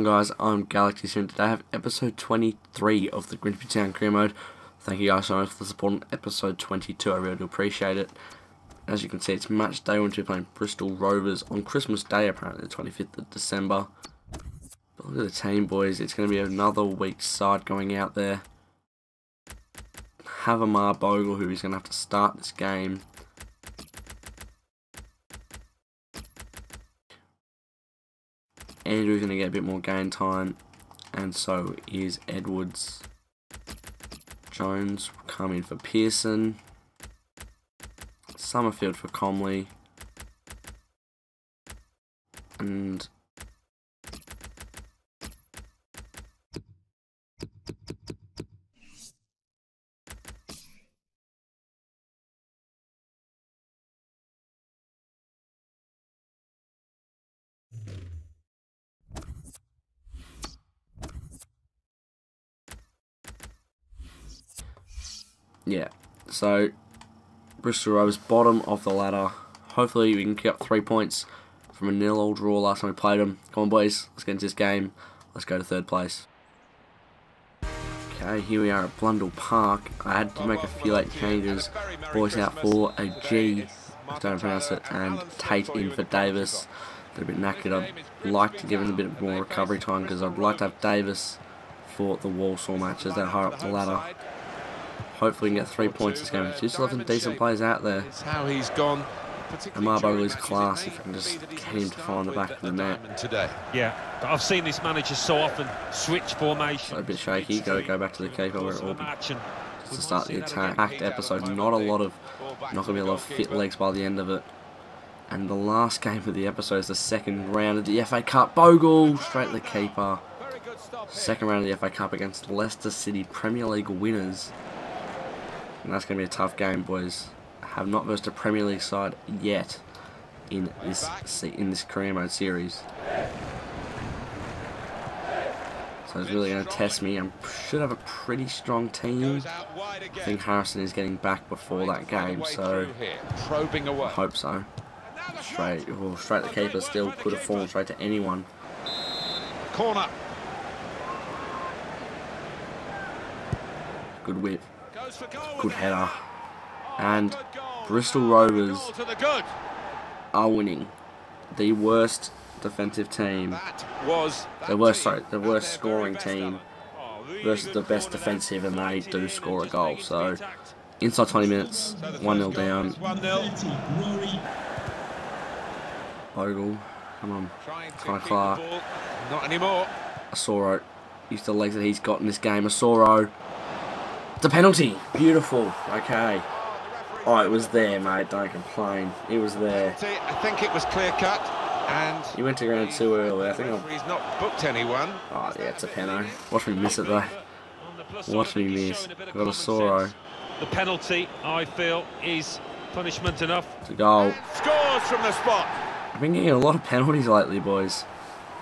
guys, I'm Galaxy Sim. Today I have episode 23 of the Grimsby Town career mode. Thank you guys so much for the support on episode 22, I really do appreciate it. As you can see, it's match day 1 2 playing Bristol Rovers on Christmas Day, apparently the 25th of December. But look at the team, boys, it's going to be another weak side going out there. Havamar Bogle, who is going to have to start this game. Andrew's going to get a bit more game time, and so is Edwards. Jones will come in for Pearson. Summerfield for Comley. And yeah, so Bristol Rovers bottom of the ladder. Hopefully we can pick up 3 points from a 0-0 draw last time we played them. Come on, boys, let's get into this game. Let's go to third place. Okay, here we are at Blundell Park. I had to make a few late changes. Boys out for a G, I don't pronounce it, and Tate in for Davis. They're a bit knackered. I'd like to give him a bit more recovery time because I'd like to have Davis for the Walsall matches that high up the ladder. Hopefully we can get 3 points this game. Just love some decent players out there. How he's gone. And Marbogley's class if I can just get him to find the back of the net. Today. Yeah, but I've seen this manager so often switch formation. So a bit shaky, got to go back to the keeper where it will be. Just to start the attack. Packed episode, not going to be a lot of fit legs by the end of it. And the last game of the episode is the second round of the FA Cup. Bogle, straight to the keeper. Second round of the FA Cup against Leicester City Premier League winners. And that's going to be a tough game, boys. Have not versed a Premier League side yet in this career mode series. So it's really going to test me. I should have a pretty strong team. I think Harrison is getting back before that game, so I hope so. Straight to the keeper, still could have fallen straight to anyone. Corner. Good whip. Good header. And Bristol Rovers are winning. The worst defensive team. The worst scoring team versus the best defensive, and they do score a goal. So inside 20 minutes, 1-0 down. Bogle, come on, Connor Clark. Not anymore. Asoro, use the legs that he's got in this game. Asoro. The penalty, beautiful. Okay. Oh, it was there, mate. Don't complain. It was there. I think it was clear cut, and he went to ground too early. I think he's not booked anyone. Oh yeah, it's a penalty. Watch me miss it though. Watch me miss. Got a Soro. The penalty, I feel, is punishment enough. It's a goal. Scores from the spot. I've been getting a lot of penalties lately, boys,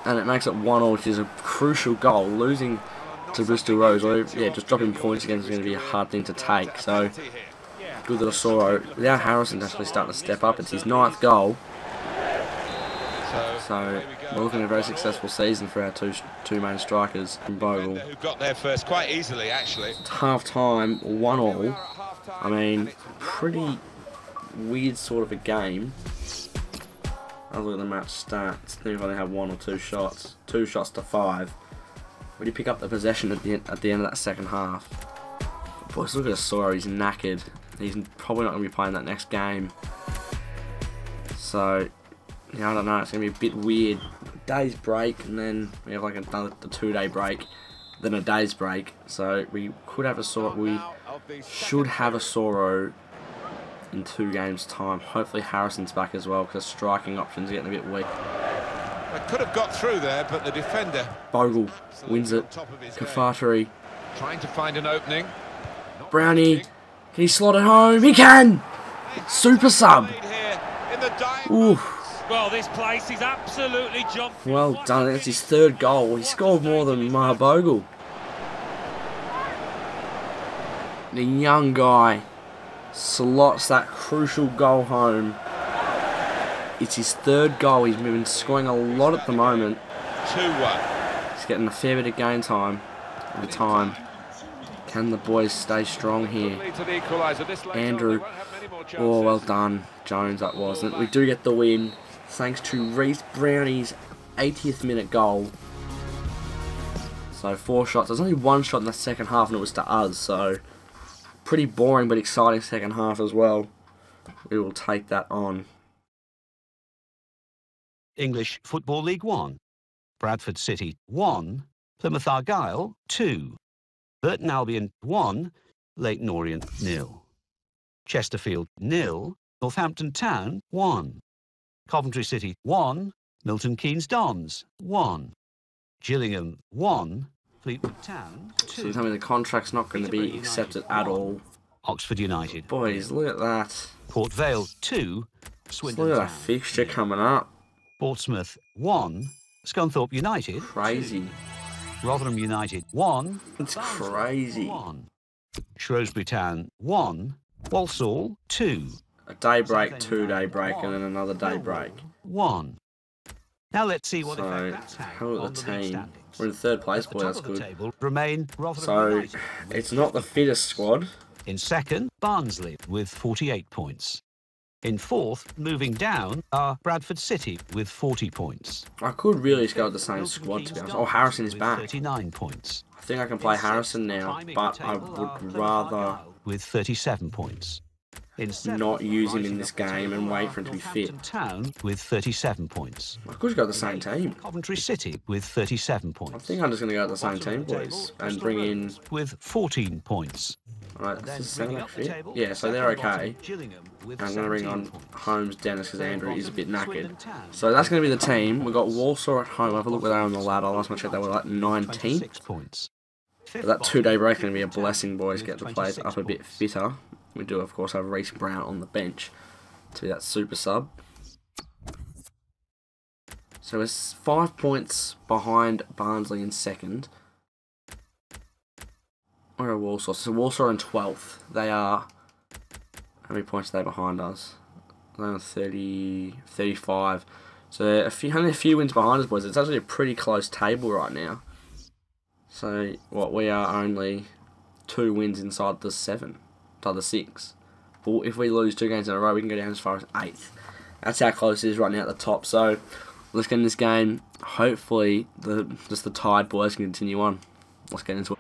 and it makes it 1-1, which is a crucial goal. Losing to Bristol Rovers, or yeah, just dropping points again is going to be a hard thing to take. So. Good little Soro. Now Harrison's actually starting to step up. It's his 9th goal. So we're looking at a very successful season for our two main strikers from Bogle. Who got there first quite easily, actually. It's half time, 1-1. I mean, pretty weird sort of a game. I'll look at the match stats. They've only had 1 or 2 shots. 2 shots to 5. When you pick up the possession at the end of that second half. Boys, look at Soro. He's knackered. He's probably not going to be playing that next game. So, yeah, I don't know. It's going to be a bit weird. Day's break, and then we have like another 2-day break, then a day's break. So we could have a Soro. We should have a Soro in 2 games' time. Hopefully Harrison's back as well, because striking options are getting a bit weak. They could have got through there, but the defender. Bogle wins it. Kafatari. Trying to find an opening. Brownie. Can he slot it home? He can! Super sub! Oof. Well, this place is absolutely jumped. Well done. That's his 3rd goal. He scored more than Bogle. The young guy slots that crucial goal home. It's his 3rd goal. He's been scoring a lot at the moment. 2-1. He's getting a fair bit of game time every time. Can the boys stay strong here? Andrew, oh, well done, Jones, that was. And we do get the win, thanks to Reece Brownie's 80th minute goal. So 4 shots. There's only 1 shot in the second half, and it was to us. So pretty boring but exciting second half as well. We will take that on. English Football League 1. Bradford City 1, Plymouth Argyle 2, Burton Albion 1, Leyton Orient 0, Chesterfield 0, Northampton Town 1, Coventry City 1, Milton Keynes Dons 1, Gillingham 1, Fleetwood Town 2. So you tell me the contract's not going to be accepted at all. Oxford United. Boys, look at that. Port Vale 2, Swindon Look at Town that fixture 0. coming up. Portsmouth 1, Scunthorpe United Crazy. 2. Rotherham United 1. It's crazy. 1. Shrewsbury Town 1. Walsall 2. A day break, 2-day break, and then another day break. 1. Now let's see what So, effect that's had how are on the the league team? standings. We're in 3rd place, At the boy, top that's of the good. table remain Rotherham So, United with it's not the fittest squad. In 2nd, Barnsley with 48 points. In 4th, moving down, are Bradford City with 40 points. I could really just go with the same squad, to be honest. Oh, Harrison is with back. 39 points. I think I can play Harrison now, but I would rather with 37 points. In 7th, not use him in rising this up the game table and wait are for him to be Northampton fit. Town with 37 points. I could just go with the same team. Coventry City with 37 points. I think I'm just going to go with the same team, boys, and bring in... with 14 points. Alright, Then this is bringing sound up like the fit. table, Yeah, so they're second bottom, okay. Gillingham with I'm going to bring 17 on points. Holmes, Dennis, because Third Andrew is a bit bottom, knackered. Swindon Town. So that's going to be the team. We've got Walsall at home. Have a look where they are on the ladder. Last time I checked, they were like 19th. 26 points. But that 2-day break is going to be a blessing, boys. Get the players up a bit fitter. We do, of course, have Reece Brown on the bench to be that super sub. So it's 5 points behind Barnsley in 2nd. Where are Walsall? So Walsall are in 12th. They are... How many points are they behind us? They're on 35. So only a few wins behind us, boys. It's actually a pretty close table right now. So, what, we are only 2 wins inside the 7. Inside the 6. But if we lose 2 games in a row, we can go down as far as 8th. That's how close it is right now at the top. So, let's get in this game. Hopefully, just the tired boys can continue on. Let's get into it.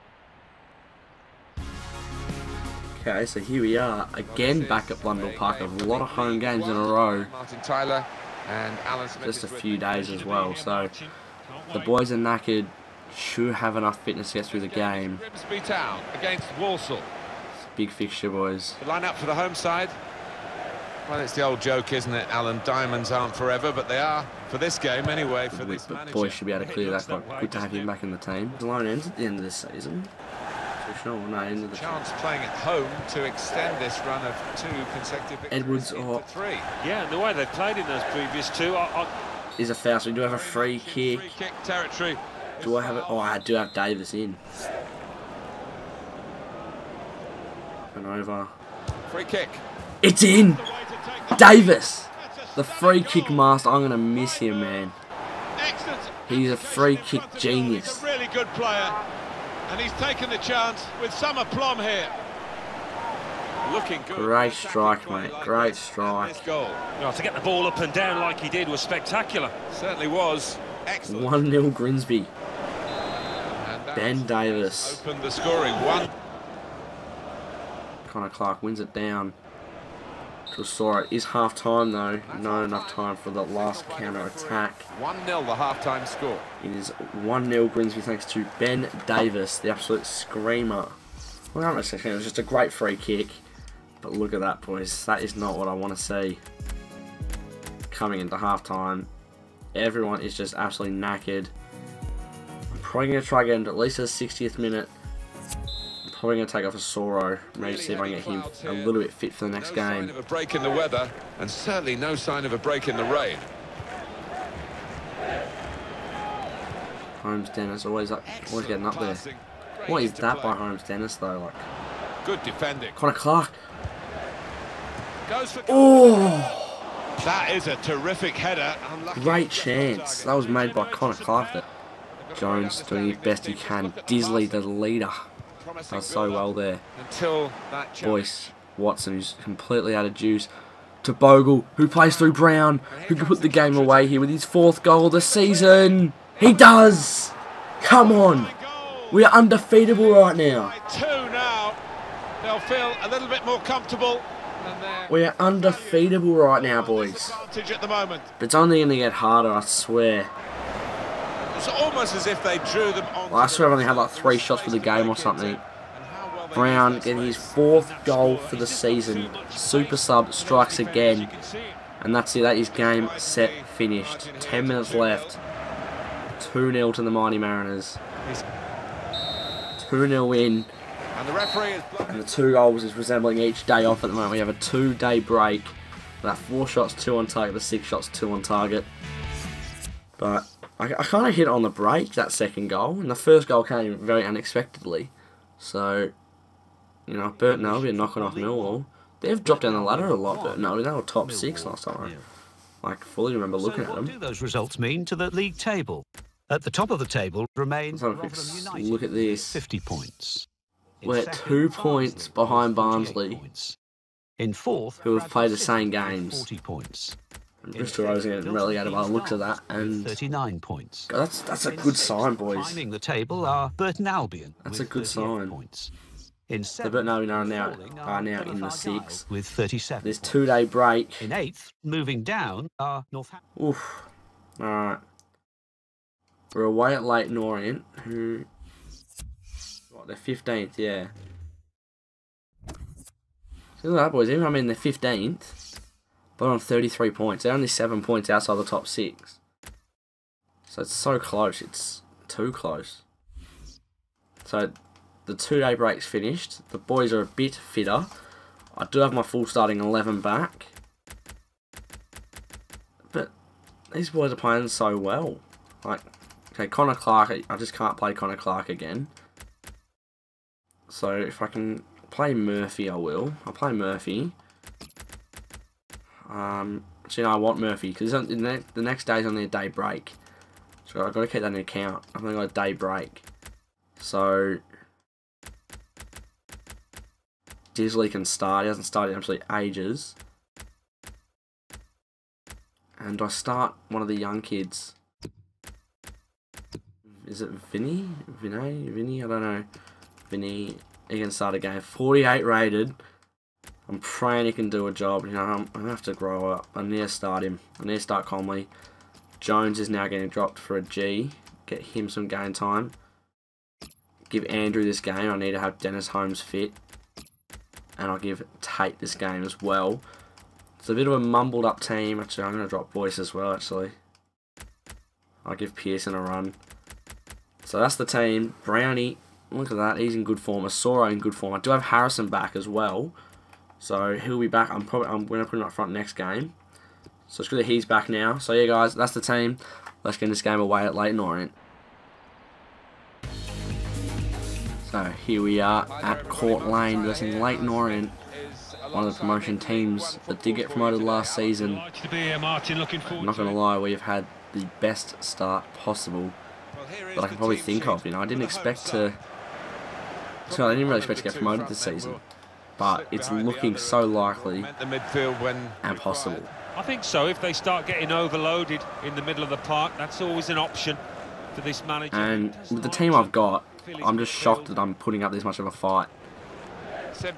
Okay, so here we are, again back at Blundell Park. A lot of home games in a row. Martin Tyler and Alan Smith. Just a few days as well. So, the boys are knackered. Should have enough fitness to get through the game. Grimsby Town against Walsall. Big fixture, boys. The line up for the home side. Well, it's the old joke, isn't it, Alan? Diamonds aren't forever, but they are for this game anyway, for this But manager. boys should be able to clear that. Quite good to have him back in the team. The loan ends at the end of this season. For sure, no, end of the Chance playing at home to extend this run of 2 consecutive victories Edwards into 3. Yeah, and the way they've played in those previous 2, is a foul. So we do have a free kick. Free kick territory. Do I have it? Oh, I do have Davis in. And over. Free kick. It's in! Davis! The free kick master. I'm going to miss him, man. Excellent. He's a free kick He's genius. a really good player, and he's taken the chance with some aplomb here. Looking good. Great strike, mate. Great strike. This goal to get the ball up and down like he did was spectacular. certainly was excellent. 1-0 Grimsby. And that Ben Davis. opened the scoring. 1. Connor Clark wins it down. Tresor. It is half time though. Not enough time for the last counter attack. 1-0 the half-time score. It is 1-0 Grimsby thanks to Ben Davis, the absolute screamer. Well, not necessarily, it was just a great free kick. But look at that, boys. That is not what I want to see. Coming into half time. Everyone is just absolutely knackered. I'm probably going to try getting at least the 60th minute. I'm probably going to take off a Soro. Maybe see if I can get him a little bit fit for the next No game. sign of a break in the weather, and certainly no sign of a break in the rain. Holmes Dennis always getting up there. What is that by Holmes Dennis though? Like Good defending. Connor Clark. Goes for Oh, That is a terrific header. Unlucky great to get on chance. target. That was made by Connor Clark there. Jones doing his best he can. Disley, the leader, does so well there. Boyce, Watson, who's completely out of juice. To Bogle, who plays through Brown, who can put the game away here with his 4th goal of the season. He does! Come on! We are undefeatable right now. 2 now. They'll feel a little bit more comfortable. We are undefeatable right now, boys. At the moment. But it's only going to get harder, I swear. It's almost as if they drew them on. Well, I swear I've only had like 3 shots for the game or something. Brown getting his 4th goal for the season. Super sub strikes again. And that's it. That is game, set, finished. 10 minutes left. 2-0 to the Mighty Mariners. 2-0 in. And the referee is and the 2 goals is resembling each day off at the moment. We have a 2-day break. That 4 shots, 2 on target. The 6 shots, 2 on target. But I kind of hit it on the break, that 2nd goal. And the 1st goal came very unexpectedly. So, you know, Burton Albion knocking off Millwall. They've dropped down the ladder a lot, Burton Albion. They were top 6 last time. I fully remember looking at them. What do those results mean to the league table? At the top of the table remains Look at this. 50 points. We're 2 points behind Barnsley, in 4th, who have played the same games. 40 points. And Bristol Rovers are getting relegated by the looks of that, and 39 points. God, that's a good sign, boys. Climbing the table are Burton Albion. That's a good sign. Points. In The Burton Albion are now in the 6th. with 37. This 2-day break. In 8th, moving down, are Northampton. Oof. Alright. We're away at Leyton Orient, who... What, they're 15th, yeah. See, look at that, boys. Even though I'm in the 15th, but on 33 points. They're only 7 points outside the top 6. So it's so close. It's too close. So the 2-day break's finished. The boys are a bit fitter. I do have my full starting 11 back. But these boys are playing so well. Like, okay, Connor Clark, I just can't play Connor Clark again. So if I can play Murphy, I will. I'll play Murphy. So, you know, I want Murphy because the next day's only a day break. So I've got to keep that in account. I've only got a day break. So Disley can start. He hasn't started in absolutely ages. And I start one of the young kids. Is it Vinny? Vinny? I don't know. Vinny, he can start a game. 48 rated. I'm praying he can do a job. You know, I'm going to have to grow up. I need to start him. I need to start Comley. Jones is now getting dropped for a G. Get him some game time. Give Andrew this game. I need to have Dennis Holmes fit. And I'll give Tate this game as well. It's a bit of a mumbled up team. Actually, I'm going to drop Boyce as well, actually. I'll give Pearson a run. So that's the team. Brownie, look at that. He's in good form. Asoro in good form. I do have Harrison back as well. So he'll be back. I'm going to put him up front next game. So it's good that he's back now. So yeah, guys, that's the team. Let's get this game away at Leyton Orient. So here we are at Court Lane versus Leyton Orient, one of the promotion teams that did get promoted last season. I'm not going to lie, we've had the best start possible that I can probably think of. You know, I didn't really expect to get promoted this season, but it's looking so likely and possible. I think so. If they start getting overloaded in the middle of the park, that's always an option for this manager. And with the team I've got, I'm just shocked that I'm putting up this much of a fight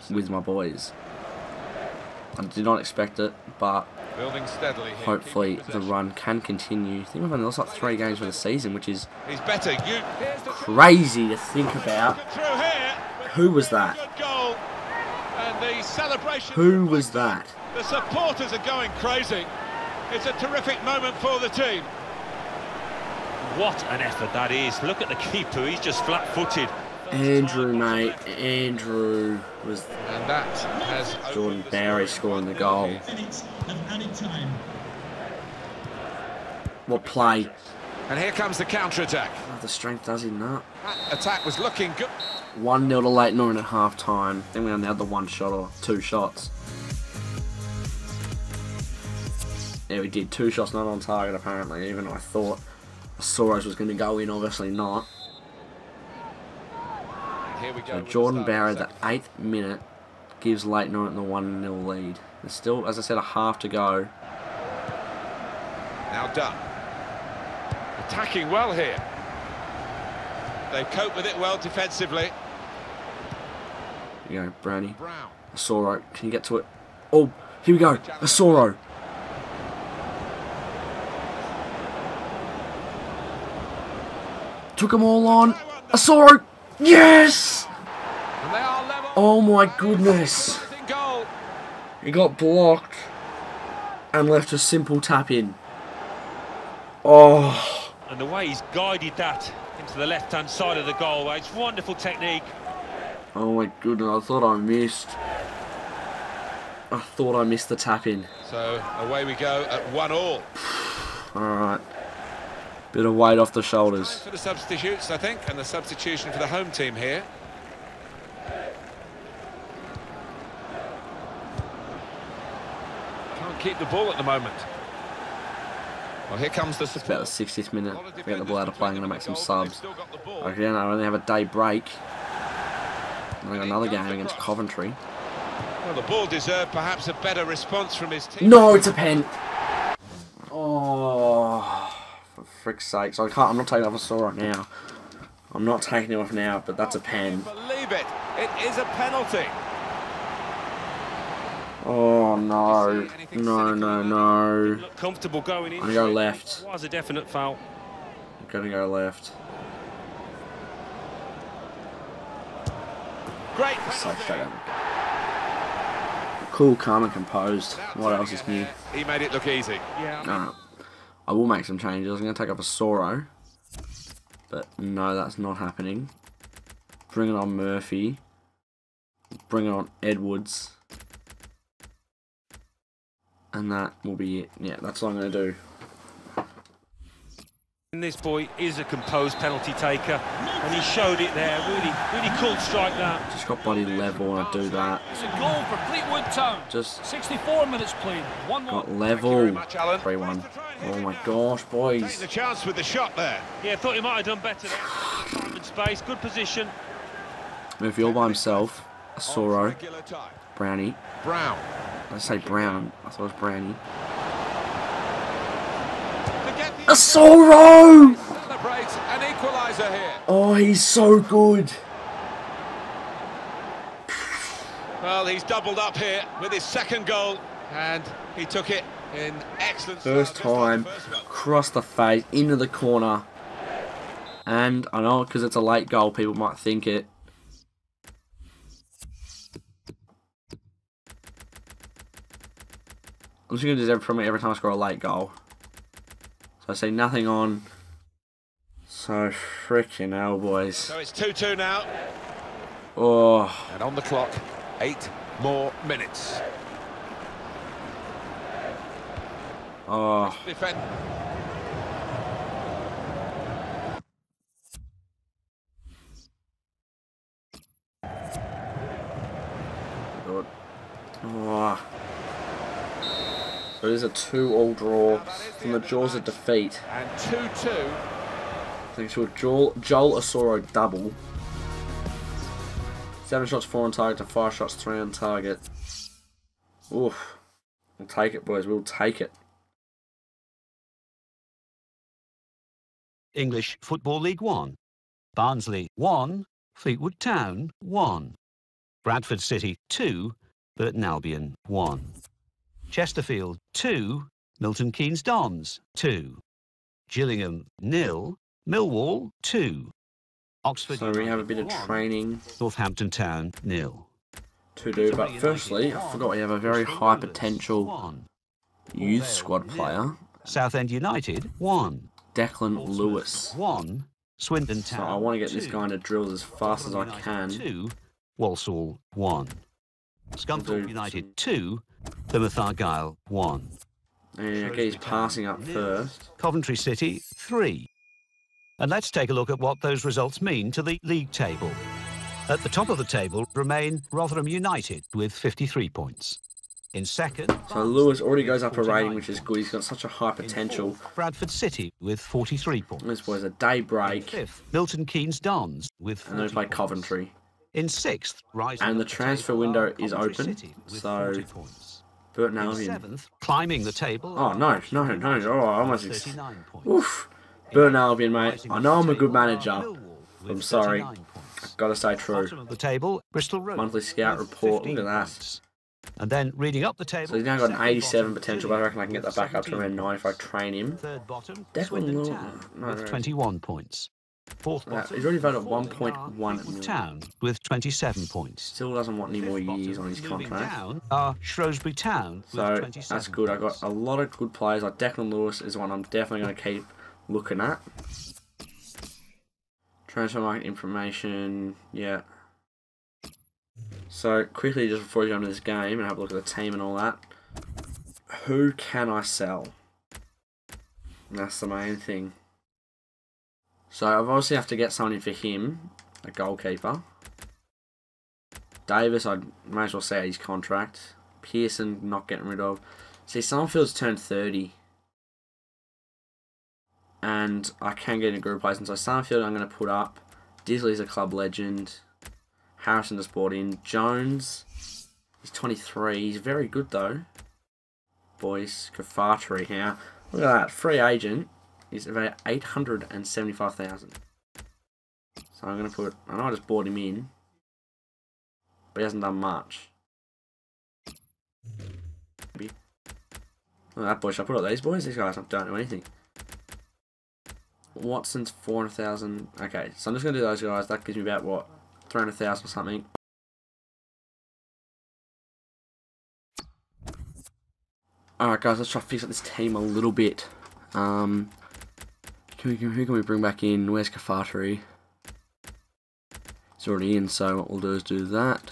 with my boys. I did not expect it, but hopefully the run can continue. I think we've only lost like 3 games for the season, which is crazy to think about. Who was that? Who was that? The supporters are going crazy. It's a terrific moment for the team. What an effort that is. Look at the keeper, he's just flat-footed. Andrew, mate. Andrew was... And that has... Jordan Barry scoring the goal. What play. And here comes the counter-attack. Oh, the strength does in that. That attack was looking good. 1-0 to Leyton Orient at half-time. Then we only had the 1 shot or 2 shots. Yeah, we did 2 shots not on target, apparently, even though I thought Soros was going to go in, obviously not. Here we go. So Jordan Barry, the 8th minute, gives Leyton Orient the 1-0 lead. There's still, as I said, a half to go. Now done. Attacking well here. They cope with it well defensively. Here you go, Brownie. Brown. Asoro, can you get to it? Oh, here we go, Asoro. Took them all on. Asoro, yes! And they are level. Oh my goodness. Goal. He got blocked and left a simple tap in. Oh. And the way he's guided that into the left-hand side of the goal, it's wonderful technique. Oh my goodness, I thought I missed. I thought I missed the tap in. So away we go at 1-1. Alright. Bit of weight off the shoulders. For the substitutes, I think, and the substitution for the home team here. Can't keep the ball at the moment. Well, here comes the It's support. about the 60th minute. If we get the ball out of play, I'm going to make some subs. Again, I only have a day break. And I got another game against Coventry. Well, the ball deserved perhaps a better response from his team. No, it's a pen. Oh, for frick's sake! So I'm not taking off a saw right now. I'm not taking it off now, but that's a pen. Believe it, it is a penalty. Oh no, no, no, no! Look comfortable going in. I'm gonna go left. It was a definite foul. I'm gonna go left. Great So penalty. straight down. Cool, calm and composed. What else is new? He made it look easy. Yeah. I will make some changes. I'm going to take off a Soro. But no, that's not happening. Bring it on Murphy. Bring it on Edwards. And that will be it. Yeah, that's what I'm going to do. And this boy is a composed penalty taker, and he showed it there. Really cool strike that. Just got body level and I do that. It's a goal for Fleetwood Town. Just 64 minutes played. 1-1. got level. 3-1. Oh my gosh, Take boys. the chance with the shot there. Yeah, thought he might have done better there. Time and space, good position. Murphy all by himself. A Soro. Regular time. Brownie. Brown. I say Brown. I thought it was Brownie. A Asoro! Celebrates an equaliser here. Oh, he's so good. Well, he's doubled up here with his second goal, and he took it in excellent First style, just like time, the first one. across the face, into the corner. And I know because it's a late goal, people might think it. I'm just going to do this every time I score a late goal. So I say nothing on. So freaking hell, boys. So it's 2-2 now. Oh, And on the clock, 8 more minutes. oh. Defend. Good. Oh. So it is a 2-2 draw from the jaws of defeat. And 2-2. Thanks to a Joel Asoro double. 7 shots 4 on target to 5 shots 3 on target. Oof. We'll take it, boys. We'll take it. English Football League 1. Barnsley 1, Fleetwood Town 1. Bradford City 2, Burton Albion 1. Chesterfield 2, Milton Keynes Dons 2. Gillingham 0, Millwall 2. Oxford So we have a bit of 1, training Northampton Town 0. to do. But firstly, I forgot we have a very high potential youth squad player. Southend United 1. Declan Lewis. 1. Swindon Town. So I want to get this 2. guy into drills as fast as I can. 2. Walsall 1. Scunthorpe United 2. Plymouth Argyle 1. And I get his passing up first. Coventry City 3. And let's take a look at what those results mean to the league table. At the top of the table remain Rotherham United with 53 points. In second, So Lewis already goes up a rating, which is good. He's got such a high potential. Bradford City with 43 points. This boy's a day break. Fifth, Milton Keynes Dons with 40 And then we play points. Coventry. In sixth, rising And the up transfer table window are is Coventry open, City with so 40 points. Burton In Albion. seventh, climbing the table. Oh, no. Oh, I almost... 39 points. Oof. Burton Albion, mate. Rising I up know the I'm a good table are manager. Millwall with I'm sorry. 39 points. Gotta stay true. Bottom of the table, Bristol Road. Monthly scout with report. 15 Look at that. points. And then reading up the table. So he's now got an second 87 bottom, potential, but I reckon I can get that back up to 17 around 9 if I train him. Third bottom, Declan Swindon Lewis. Town No, with no. 21 points. Fourth bottom, He's already voted fourth 1.1 Fleetwood million. Town with 27 points. Still doesn't want any more Fifth years bottom, on his moving contract. down are Shrewsbury Town with So 27 that's good. I've points. got a lot of good players. Like Declan Lewis is one I'm definitely going to keep looking at. Transfer market information. Yeah. So quickly, just before we go into this game and have a look at the team and all that, who can I sell? That's the main thing. So I've obviously have to get someone in for him, a goalkeeper. Davis, I may as well say his contract. Pearson, not getting rid of. See, Summerfield's turned 30. And I can get in a group place. And so Summerfield I'm going to put up. Disley's a club legend. Harrison just brought in. Jones, he's 23. He's very good though. Boyce, Kafatri here. Look at that. Free agent is about 875,000. So I'm going to put... I know I just bought him in. But he hasn't done much. Maybe. Look at that boy. Should I put up these boys? These guys don't do anything. Watson's 400,000. Okay, so I'm just going to do those guys. That gives me about, what, 300,000 or something. Alright guys, let's try to fix up this team a little bit. Who can we bring back in? Where's Kafatri? He's already in, so what we'll do is do that.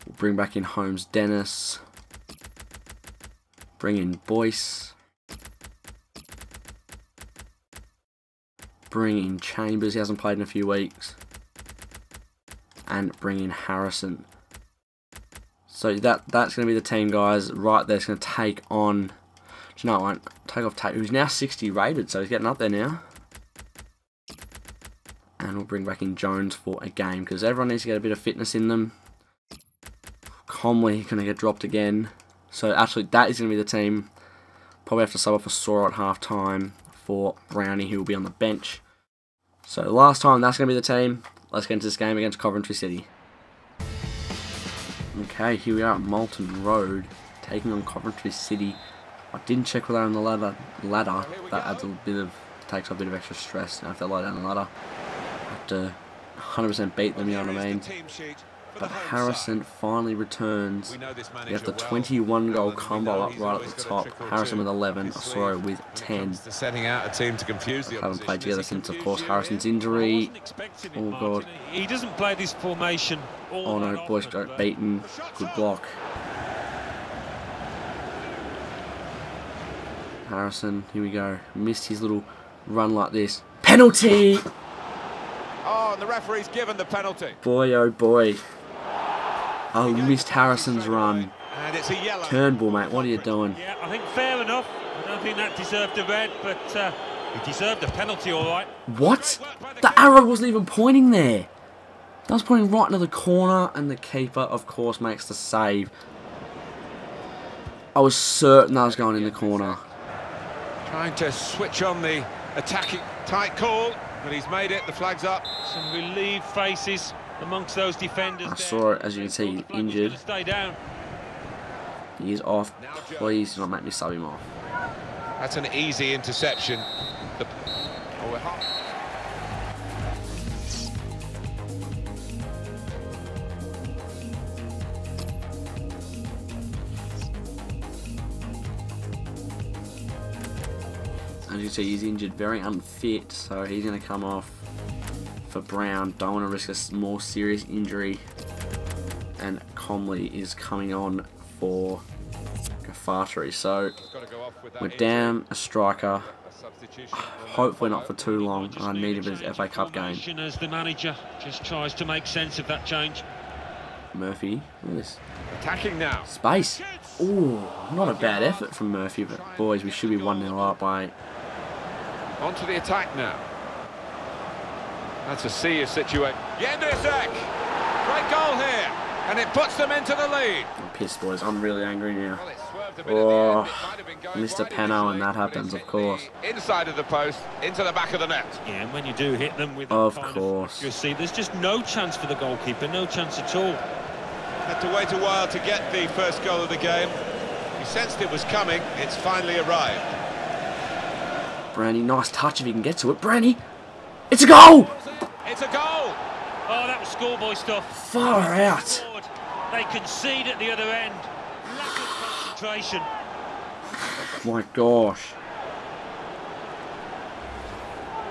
We'll bring back in Holmes Dennis. Bring in Boyce. Bring in Chambers, he hasn't played in a few weeks. And bring in Harrison. So that's going to be the team, guys. Right there, it's going to take on... Do you know, it won't take off Tate, who's now 60 rated, so he's getting up there now. And we'll bring back in Jones for a game, because everyone needs to get a bit of fitness in them. Comley going to get dropped again. So actually, that is going to be the team. Probably have to sub off a Sora at half time for Brownie, who will be on the bench. So last time, that's going to be the team. Let's get into this game against Coventry City. Okay, here we are at Moulton Road, taking on Coventry City. I didn't check whether they're on the ladder. That adds a bit of, takes a bit of extra stress. Now if they're low down the ladder, I have to 100% beat them, you know what I mean? But Harrison finally returns. We have the 21 goal combo up right at the top. Harrison with 11, Osoro with 10. Setting out a team to confuse the Haven't played together since, of course, Harrison's injury. Oh god. He doesn't play this formation. Oh no, Boyce got beaten. Good block. Harrison, here we go. Missed his little run like this. Penalty! Oh, and the referee's given the penalty. Boy, oh boy. I missed Harrison's run. And it's a yellow. Turnbull, mate, what are you doing? Yeah, I think fair enough. I don't think that deserved a red, but he deserved a penalty, all right. What? The arrow wasn't even pointing there. That was pointing right into the corner, and the keeper, of course, makes the save. I was certain that was going in the corner. Trying to switch on the attacking tight call, but he's made it. The flag's up. Some relieved faces amongst those defenders. I saw it, as you can see, injured. Stay down. He is off. Please do not make me sub him off. That's an easy interception. We're hot. As you see, he's injured, very unfit, so he's going to come off for Brown. Don't want to risk a more serious injury. And Comley is coming on for Kafatri. So we're down a striker. Hopefully not for too long. I need him for his FA Cup game. As the manager just tries to make sense of that change. Murphy. Look at this. Attacking now. Space. Ooh, not a bad effort from Murphy, but boys, we should be 1-0 up by... On to the attack now. That's a serious situation. Jendrisek! Great goal here, and it puts them into the lead. I'm pissed, boys. I'm really angry now. Well, it swerved a bit at the end. It might have been going Mr. wide Pano, initially, and that but happens, it's of course. hit the inside of the post, into the back of the net. Yeah, and when you do hit them with Of that kind course. accuracy, there's just no chance for the goalkeeper, no chance at all. Had to wait a while to get the first goal of the game. He sensed it was coming. It's finally arrived. Brandy, nice touch if he can get to it. Brandy, it's a goal! It's a goal! Oh, that was schoolboy stuff. Far out. They concede at the other end. Lack of concentration. My gosh.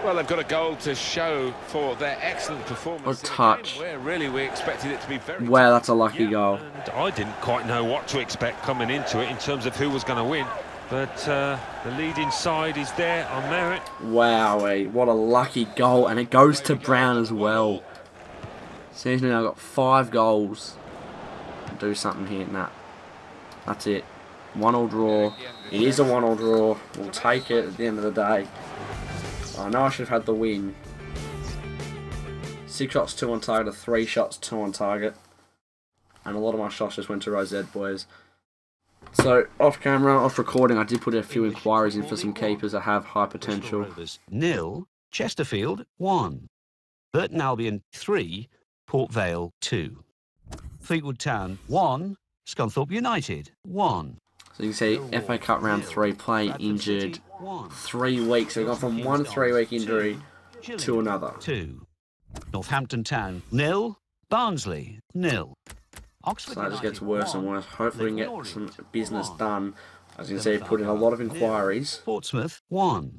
Well, they've got a goal to show for their excellent performance. What a touch. Where really we expected it to be very Wow, that's a lucky goal. And I didn't quite know what to expect coming into it in terms of who was going to win. But the leading side is there on merit. Wowee, what a lucky goal. And it goes to Brown as well. Seems now I've got 5 goals. Do something here. Nah. That's it. 1-1 draw. It is a 1-1 draw. We'll take it at the end of the day. I know I should have had the win. 6 shots, 2 on target, 3 shots, 2 on target. And a lot of my shots just went to Rosette, boys. So, off camera, off recording, I did put a few inquiries in for some keepers that have high potential. 0, Chesterfield 1, Burton Albion 3, Port Vale 2, Fleetwood Town 1, Scunthorpe United 1. So you can see FA Cup round 3, play injured 3 weeks. So we've gone from 1 3-week injury to another. 2, Northampton Town 0, Barnsley 0. Oxford So that just gets United, worse and 1, worse. Hopefully we can Lake get some Norwich, business 1. done. As you can see, put in a lot of inquiries. Portsmouth 1,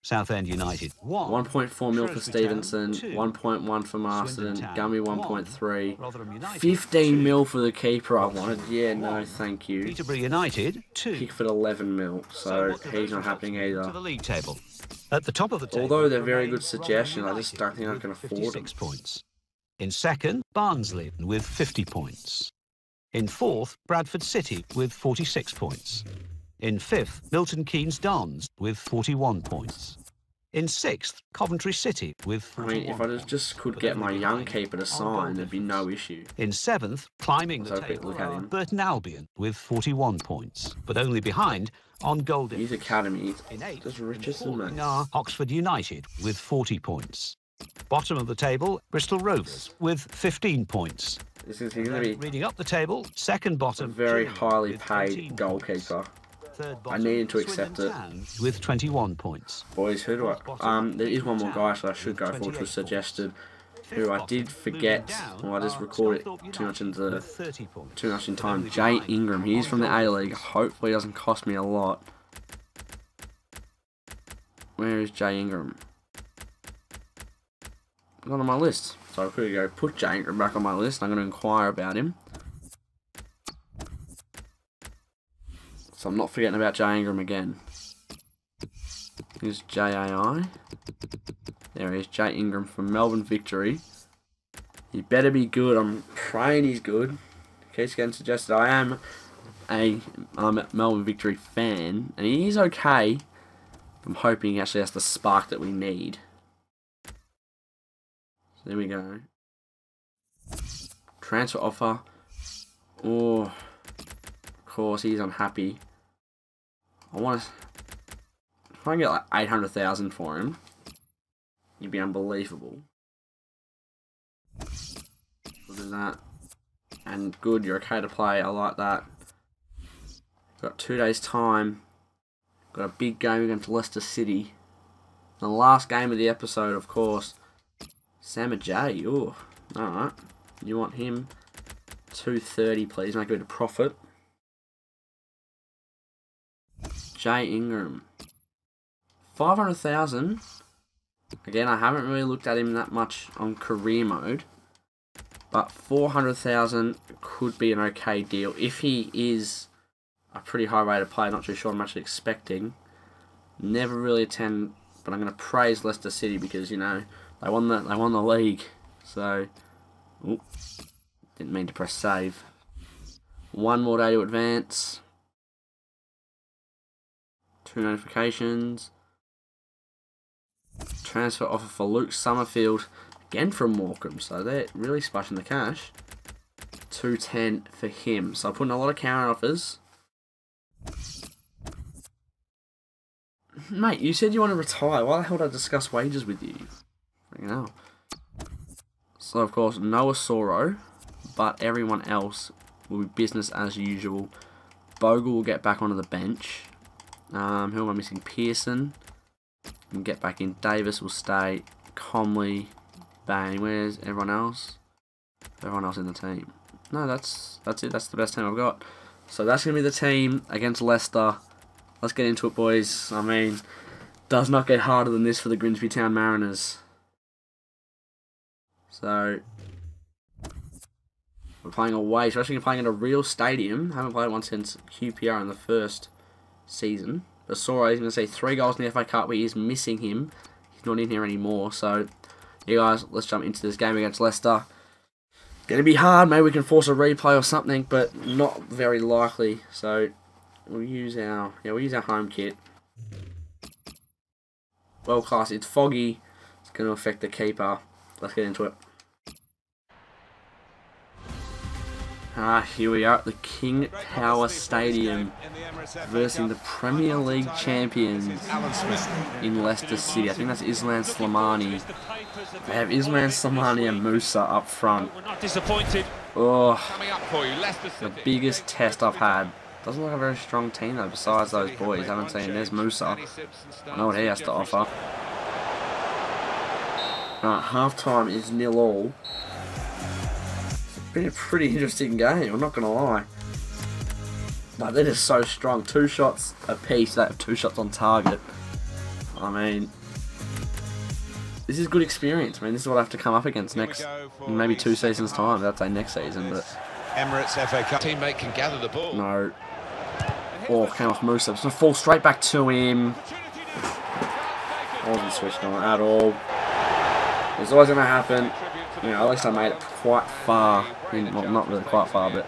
Southend United 1, 1.4 mil for Shrewsbury Town, Stevenson, 2, 1.1 for Marston, Swindon Town, Gummy 1, 1.3, Rotherham United 15 2, mil for the keeper I wanted. Yeah, no, 1, thank you. Peterborough United 2. Pickford 11 mil, so what do he's those not results happening mean either. to the league table? At the top of the table, Although they're very remain good suggestions, I just don't United think I with can afford 56 them. points. In second, Barnsley with 50 points. In fourth, Bradford City with 46 points. In fifth, Milton Keynes Dons with 41 points. In sixth, Coventry City with 41 I mean, if I just could get my young keeper to sign, there'd be no issue. In seventh, climbing the Let's have a quick table, look at him. Burton Albion with 41 points, but only behind on goal His difference. academy In eighth, just Richardson, falling mate. are Oxford United with 40 points. Bottom of the table, Bristol Rovers with 15 points. This is going to be Reading up the table, second a bottom, very Gillingham highly with paid 13 goalkeeper. points. Third I bottom, needed to Swindon accept it. Town with 21 points. Boys, who do Fourth I... bottom, there is one more guy, so I Fleetwood should Town go for, which with was 28 suggested, Fifth who I bottom, did forget, moving down well, I just are recorded Scunthorpe too much into United with 30 points. too much in But time. only Jay behind Ingram, he's on from the goal A-League. difference. Hopefully it doesn't cost me a lot. Where is Jay Ingram? Not on my list. So I could go put Jay Ingram back on my list. I'm going to inquire about him. So I'm not forgetting about Jay Ingram again. Here's JAI. There he is, Jay Ingram from Melbourne Victory. He better be good. I'm praying he's good. Keeps getting suggested. I am a Melbourne Victory fan, and he is okay. I'm hoping he actually has the spark that we need. So there we go. Transfer offer. Oh, of course he's unhappy. I want to. If I can get like 800,000 for him, it'd be unbelievable. We'll do that. And good, you're okay to play. I like that. Got 2 days' time. Got a big game against Leicester City. The last game of the episode, of course. Sam J. Ooh, alright. You want him? 230, please. Make a bit of profit. Jay Ingram. 500,000. Again, I haven't really looked at him that much on career mode. But 400,000 could be an okay deal. If he is a pretty high rate of play, not too sure I'm actually expecting. Never really attend, but I'm going to praise Leicester City because, you know, they won the league. So, ooh, Didn't mean to press save. One more day to advance. 2 notifications. Transfer offer for Luke Summerfield. Again from Morecambe. So they're really splashing the cash. 210 for him. So I'm putting a lot of counter offers. Mate, you said you want to retire. Why the hell did I discuss wages with you? You know. So of course, Noah Soro, but everyone else will be business as usual. Bogle will get back onto the bench. Who am I missing? Pearson. And get back in. Davis will stay. Comley. Bang. Where's everyone else? Everyone else in the team. No, that's it. That's the best team I've got. So that's going to be the team against Leicester. Let's get into it, boys. I mean, does not get harder than this for the Grimsby Town Mariners. So, we're playing away, especially playing in a real stadium. Haven't played one since QPR in the first season. But Soro is going to say 3 goals in the FA Cup, but he is missing him. He's not in here anymore. So, you guys, let's jump into this game against Leicester. Going to be hard. Maybe we can force a replay or something, but not very likely. So, we'll use our home kit. World class. It's foggy. It's going to affect the keeper. Let's get into it. Here we are at the King Power Stadium versus the Premier League champions in Leicester City. I think that's Islam Slimani. They have Islam Slimani and Musa up front. Oh, the biggest test I've had. Doesn't look like a very strong team though, besides those boys. I haven't seen. There's Musa. I know what he has to offer. Half time is 0-0. It's been a pretty interesting game, I'm not going to lie. But they're just so strong. 2 shots apiece, they have 2 shots on target. I mean, this is good experience. I mean, this is what I have to come up against next, maybe 2 seasons' time. That's next season, but Emirates FA Cup teammate can gather the ball. No. Oh, came off Musa. It's going to fall straight back to him. Wasn't switched on at all. It's always going to happen. You know, at least I made it quite far. Well, not really quite far, but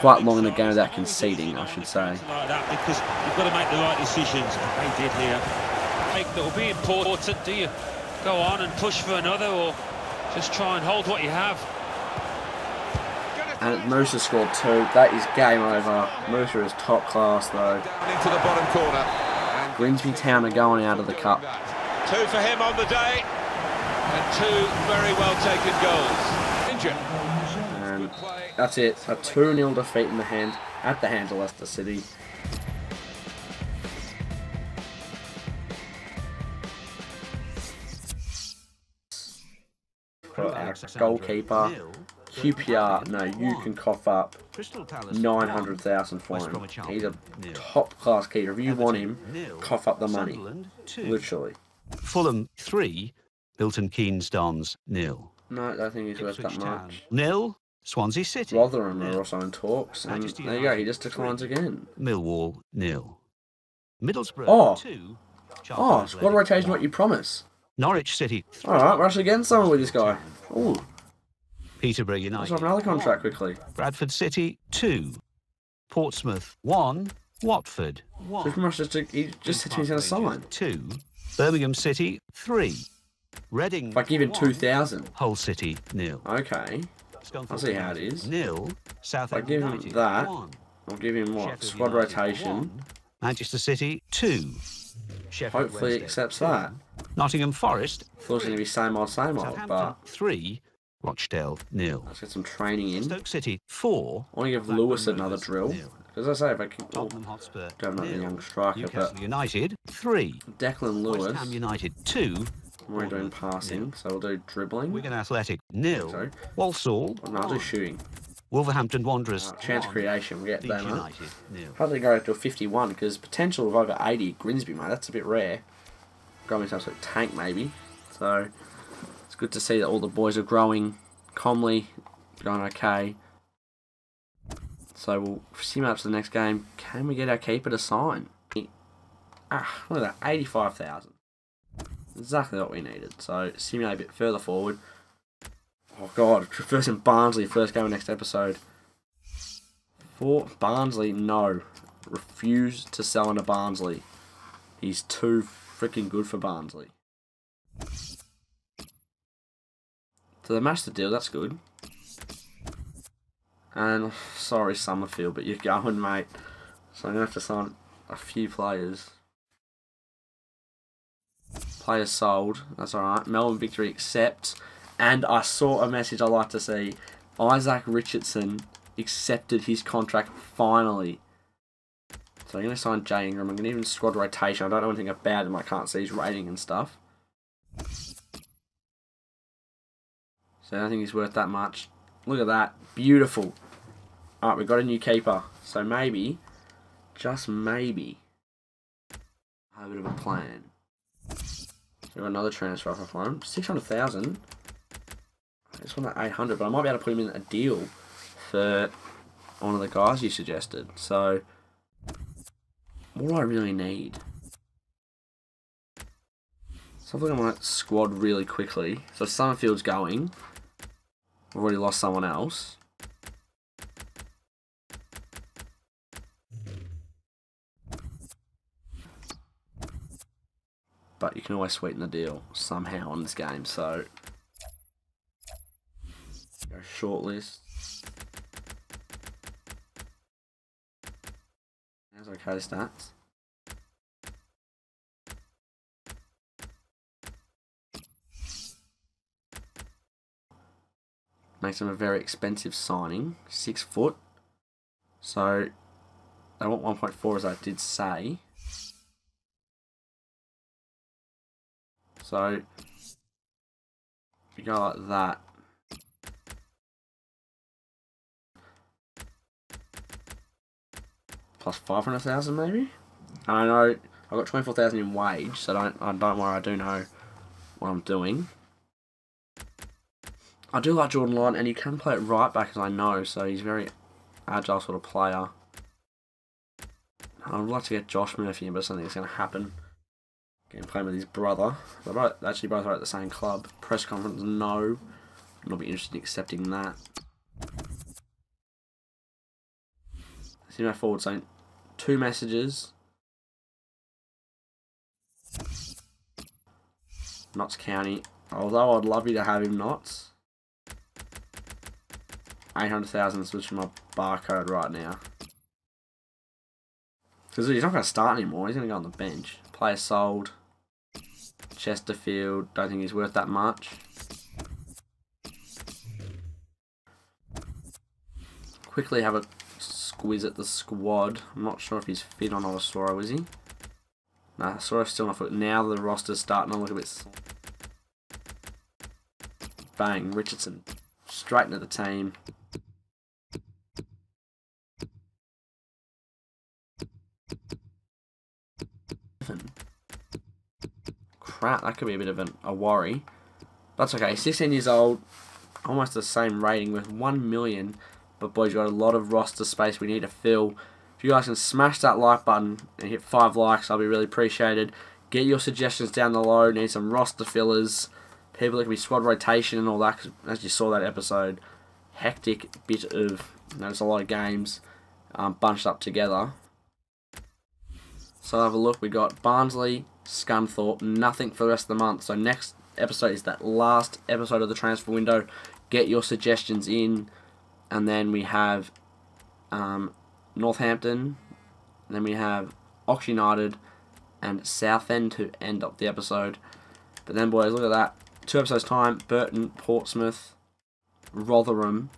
quite long in the game without conceding, I should say. Like that, because you've got to make the right decisions. They did here. That will be important. Do you go on and push for another, or just try and hold what you have? And Musa scored 2. That is game over. Musa is top class, though. Down into the bottom corner. Grimsby Town are going out of the cup. 2 for him on the day. And 2 very well taken goals. Injured. And that's it. A 2-0 defeat in the hand at the hands of Leicester City. For our goalkeeper, QPR, no, you can cough up 900,000 for him. He's a top class keeper. If you want him, cough up the money. Literally. Fulham 3, Milton Keynes Dons 0. No, I don't think he's worth that much. 0, Swansea City. Rotherham are also in talks, and there you go, he just declines again. Millwall 0. Middlesbrough 2. Oh, squad rotation, what you promise. Norwich City 3. Alright, we're actually getting someone with this guy. Ooh, Peterborough let's United have another contract quickly. Bradford City 2. Portsmouth 1. Watford So 1. pretty much he just said he's going to sign. 2. Birmingham City 3. Reading If I give him 2,000. Hull City 0. Okay, I'll see how it is. 0. Southampton give him United that, 1. I'll give him what? Sheffield Squad United rotation. 1. Manchester City 2. Sheffield Hopefully he Wednesday accepts 2. that. Nottingham Forest Thought it was going to be same old, Southampton but 3. Rochdale 0. let's get some training in. Stoke City 4. I want to give Blackburn Lewis another Rovers drill. 0. Because I say, if I can... Tottenham Hotspur don't know the 0. young striker, Newcastle but United 3. Declan West Lewis, Ham United 2. we're doing passing, so we'll do dribbling. Wigan Athletic 0. Sorry. Walsall No, I'll do 1. shooting. Wolverhampton Wanderers Chance 1. creation, we get Leeds that, huh? United 0. Hardly go to a 51, because potential of over 80 Grimsby, mate, that's a bit rare. Growing some sort of tank, maybe. So, it's good to see that all the boys are growing. Comley, going okay. So, we'll simulate up to the next game. Can we get our keeper to sign? Look at that, 85,000. Exactly what we needed. So, simulate a bit further forward. Oh God, versing Barnsley, first game of next episode. For Barnsley, no. Refuse to sell into Barnsley. He's too freaking good for Barnsley. So they matched the deal, that's good. And, sorry Summerfield, but you're going, mate. So I'm going to have to sign a few players. Players sold, that's alright. Melbourne Victory accept. And I saw a message I like to see. Isaac Richardson accepted his contract finally. So I'm going to sign Jay Ingram. I'm going to even squad rotation. I don't know anything about him. I can't see his rating and stuff. So I don't think he's worth that much. Look at that. Beautiful. Alright, we've got a new keeper. So maybe, just maybe, I have a bit of a plan. So we've got another transfer offer for him. 600,000. I just want that 800, but I might be able to put him in a deal for one of the guys you suggested. So, what do I really need? So I'm looking at my squad really quickly. So Summerfield's going. We've already lost someone else. But you can always sweeten the deal somehow on this game. So go shortlist. There's okay stats. Makes him a very expensive signing. 6 foot. So they want 1.4 as I did say. So if you go like that. Plus 500,000 maybe? And I know I've got 24,000 in wage, so don't worry, I do know what I'm doing. I do like Jordan Lyon, and he can play it right back, as I know, so he's a very agile sort of player. I'd like to get Josh Murphy in, but I don't think it's going to happen. Getting playing with his brother. They're actually both are at the same club. Press conference, no. I'll be interested in accepting that. See my forward saying 2 messages. Notts County. Although I'd love you to have him, Notts. 800,000 switching my barcode right now. Because he's not going to start anymore. He's going to go on the bench. Player sold. Chesterfield. Don't think he's worth that much. Quickly have a squiz at the squad. I'm not sure if he's fit or not. Asoro, is he? Nah, Asoro's still not fit. Now the roster's starting to look a bit... Bang. Richardson. Straight into the team. Crap, that could be a bit of a worry. That's okay. 16 years old, almost the same rating with 1 million. But boys, you've got a lot of roster space we need to fill. If you guys can smash that like button and hit 5 likes, I'll be really appreciated. Get your suggestions down below. Need some roster fillers. People that can be squad rotation and all that. 'Cause as you saw that episode, hectic bit of, there's a lot of games bunched up together. So I'll have a look. We got Barnsley, Scunthorpe, nothing for the rest of the month. So next episode is that last episode of the transfer window. Get your suggestions in. And then we have Northampton. And then we have Ox United and Southend to end up the episode. But then boys, look at that. 2 episodes time. Burton, Portsmouth, Rotherham,